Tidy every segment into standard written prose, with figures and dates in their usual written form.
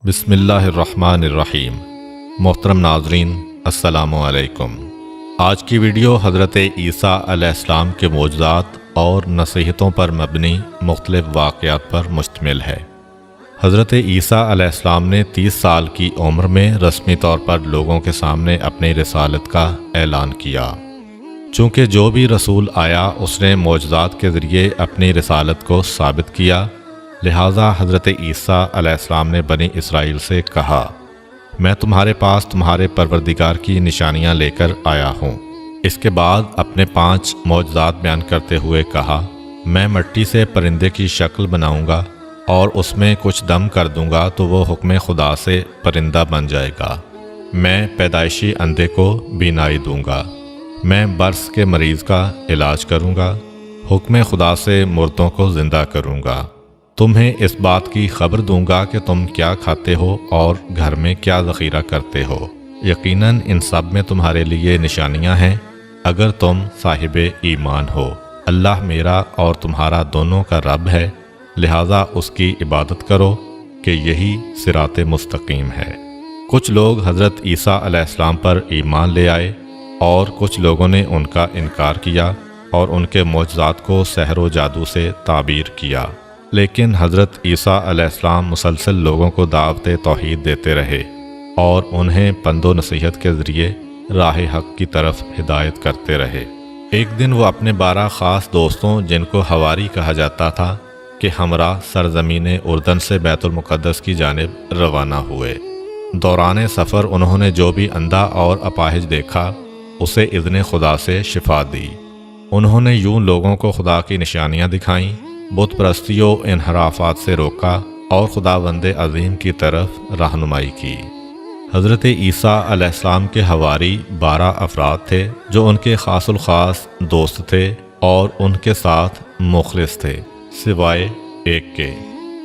بسم اللہ الرحمن الرحیم۔ محترم ناظرین، السلام علیکم۔ آج کی ویڈیو حضرت عیسیٰ علیہ السلام کے معجزات اور نصیحتوں پر مبنی مختلف واقعات پر مشتمل ہے۔ حضرت عیسیٰ علیہ السلام نے 30 سال کی عمر میں رسمی طور پر لوگوں کے سامنے اپنی رسالت کا اعلان کیا۔ چونکہ جو بھی رسول آیا اس نے معجزات کے ذریعے اپنی رسالت کو ثابت کیا، لہٰذا حضرت عیسیٰ علیہ السلام نے بنی اسرائیل سے کہا، میں تمہارے پاس تمہارے پروردگار کی نشانیاں لے کر آیا ہوں۔ اس کے بعد اپنے 5 معجزات بیان کرتے ہوئے کہا، میں مٹی سے پرندے کی شکل بناؤں گا اور اس میں کچھ دم کر دوں گا تو وہ حکم خدا سے پرندہ بن جائے گا۔ میں پیدائشی اندھے کو بینائی دوں گا۔ میں برس کے مریض کا علاج کروں گا۔ حکم خدا سے مردوں کو زندہ کروں گا۔ تمہیں اس بات کی خبر دوں گا کہ تم کیا کھاتے ہو اور گھر میں کیا ذخیرہ کرتے ہو۔ یقیناً ان سب میں تمہارے لیے نشانیاں ہیں اگر تم صاحب ایمان ہو۔ اللہ میرا اور تمہارا دونوں کا رب ہے، لہٰذا اس کی عبادت کرو کہ یہی صراط مستقیم ہے۔ کچھ لوگ حضرت عیسیٰ علیہ السلام پر ایمان لے آئے اور کچھ لوگوں نے ان کا انکار کیا اور ان کے معجزات کو سحر و جادو سے تعبیر کیا۔ لیکن حضرت عیسیٰ علیہ السلام مسلسل لوگوں کو دعوت توحید دیتے رہے اور انہیں پند و نصیحت کے ذریعے راہ حق کی طرف ہدایت کرتے رہے۔ ایک دن وہ اپنے 12 خاص دوستوں، جن کو حواری کہا جاتا تھا، کہ ہمراہ سرزمین اردن سے بیت المقدس کی جانب روانہ ہوئے۔ دوران سفر انہوں نے جو بھی اندھا اور اپاہج دیکھا اسے اذن خدا سے شفا دی۔ انہوں نے یوں لوگوں کو خدا کی نشانیاں دکھائیں، بت پرستی و انحرافات سے روکا اور خداوند عظیم کی طرف رہنمائی کی۔ حضرت عیسیٰ علیہ السلام کے حواری 12 افراد تھے جو ان کے خاص الخاص دوست تھے اور ان کے ساتھ مخلص تھے، سوائے ایک کے۔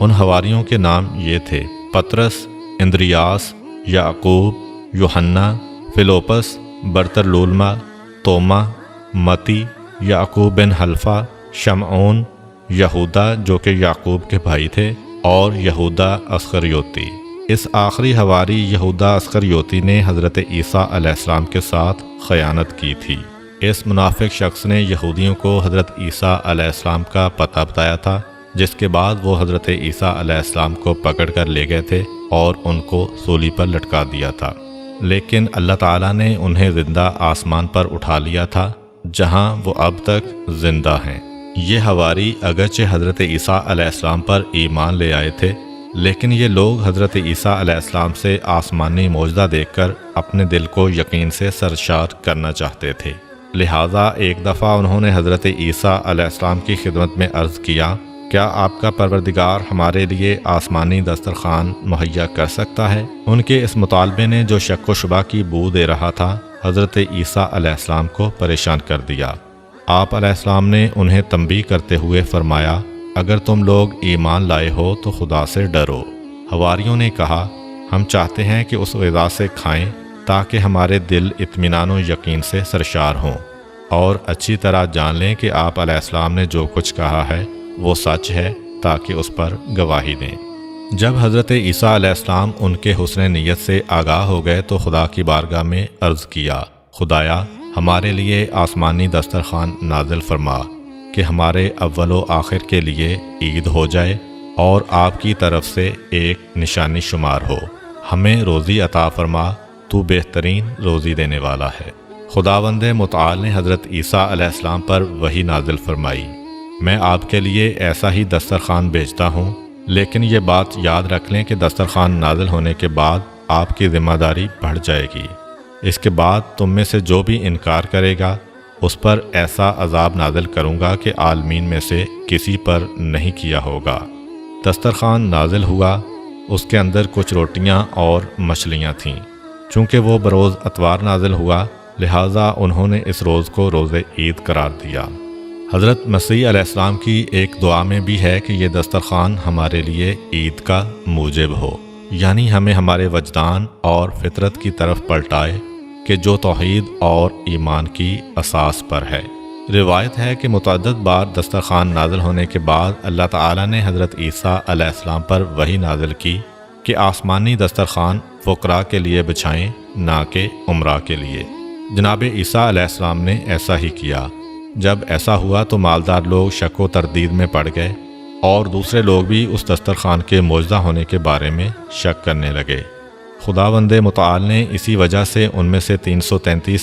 ان حواریوں کے نام یہ تھے: پطرس، اندریاس، یعقوب، یوحنا، فیلوپس، برتلولما، توما، متی، یعقوب بن حلفہ، شمعون، یہودا جو کہ یعقوب کے بھائی تھے، اور یہودا اسخریوتی۔ اس آخری حواری یہودا اسخریوتی نے حضرت عیسیٰ علیہ السلام کے ساتھ خیانت کی تھی۔ اس منافق شخص نے یہودیوں کو حضرت عیسیٰ علیہ السلام کا پتہ بتایا تھا، جس کے بعد وہ حضرت عیسیٰ علیہ السلام کو پکڑ کر لے گئے تھے اور ان کو سولی پر لٹکا دیا تھا۔ لیکن اللہ تعالیٰ نے انہیں زندہ آسمان پر اٹھا لیا تھا، جہاں وہ اب تک زندہ ہیں۔ یہ حواری اگرچہ حضرت عیسیٰ علیہ السلام پر ایمان لے آئے تھے، لیکن یہ لوگ حضرت عیسیٰ علیہ السلام سے آسمانی معجزہ دیکھ کر اپنے دل کو یقین سے سرشار کرنا چاہتے تھے۔ لہٰذا ایک دفعہ انہوں نے حضرت عیسیٰ علیہ السلام کی خدمت میں عرض کیا، کیا آپ کا پروردگار ہمارے لیے آسمانی دسترخوان مہیا کر سکتا ہے؟ ان کے اس مطالبے نے جو شک و شبہ کی بو دے رہا تھا، حضرت عیسیٰ علیہ السلام کو پریشان کر دیا۔ آپ علیہ السلام نے انہیں تنبیہ کرتے ہوئے فرمایا، اگر تم لوگ ایمان لائے ہو تو خدا سے ڈرو۔ حواریوں نے کہا، ہم چاہتے ہیں کہ اس غذا سے کھائیں تاکہ ہمارے دل اطمینان و یقین سے سرشار ہوں اور اچھی طرح جان لیں کہ آپ علیہ السلام نے جو کچھ کہا ہے وہ سچ ہے، تاکہ اس پر گواہی دیں۔ جب حضرت عیسیٰ علیہ السلام ان کے حسن نیت سے آگاہ ہو گئے تو خدا کی بارگاہ میں عرض کیا، خدایا ہمارے لیے آسمانی دسترخوان نازل فرما کہ ہمارے اول و آخر کے لیے عید ہو جائے اور آپ کی طرف سے ایک نشانی شمار ہو۔ ہمیں روزی عطا فرما، تو بہترین روزی دینے والا ہے۔ خداوند متعال نے حضرت عیسیٰ علیہ السلام پر وحی نازل فرمائی، میں آپ کے لیے ایسا ہی دسترخوان بھیجتا ہوں، لیکن یہ بات یاد رکھ لیں کہ دسترخوان نازل ہونے کے بعد آپ کی ذمہ داری بڑھ جائے گی۔ اس کے بعد تم میں سے جو بھی انکار کرے گا اس پر ایسا عذاب نازل کروں گا کہ عالمین میں سے کسی پر نہیں کیا ہوگا۔ دسترخوان نازل ہوا، اس کے اندر کچھ روٹیاں اور مچھلیاں تھیں۔ چونکہ وہ بروز اتوار نازل ہوا، لہٰذا انہوں نے اس روز کو روز عید قرار دیا۔ حضرت مسیح علیہ السلام کی ایک دعا میں بھی ہے کہ یہ دسترخوان ہمارے لیے عید کا موجب ہو، یعنی ہمیں ہمارے وجدان اور فطرت کی طرف پلٹائے کہ جو توحید اور ایمان کی اساس پر ہے۔ روایت ہے کہ متعدد بار دسترخوان نازل ہونے کے بعد اللہ تعالیٰ نے حضرت عیسیٰ علیہ السلام پر وحی نازل کی کہ آسمانی دسترخوان فقراء کے لیے بچھائیں نہ کہ عمراء کے لیے۔ جناب عیسیٰ علیہ السلام نے ایسا ہی کیا۔ جب ایسا ہوا تو مالدار لوگ شک و تردید میں پڑ گئے اور دوسرے لوگ بھی اس دسترخوان کے معجزہ ہونے کے بارے میں شک کرنے لگے۔ خداوند متعال نے اسی وجہ سے ان میں سے 333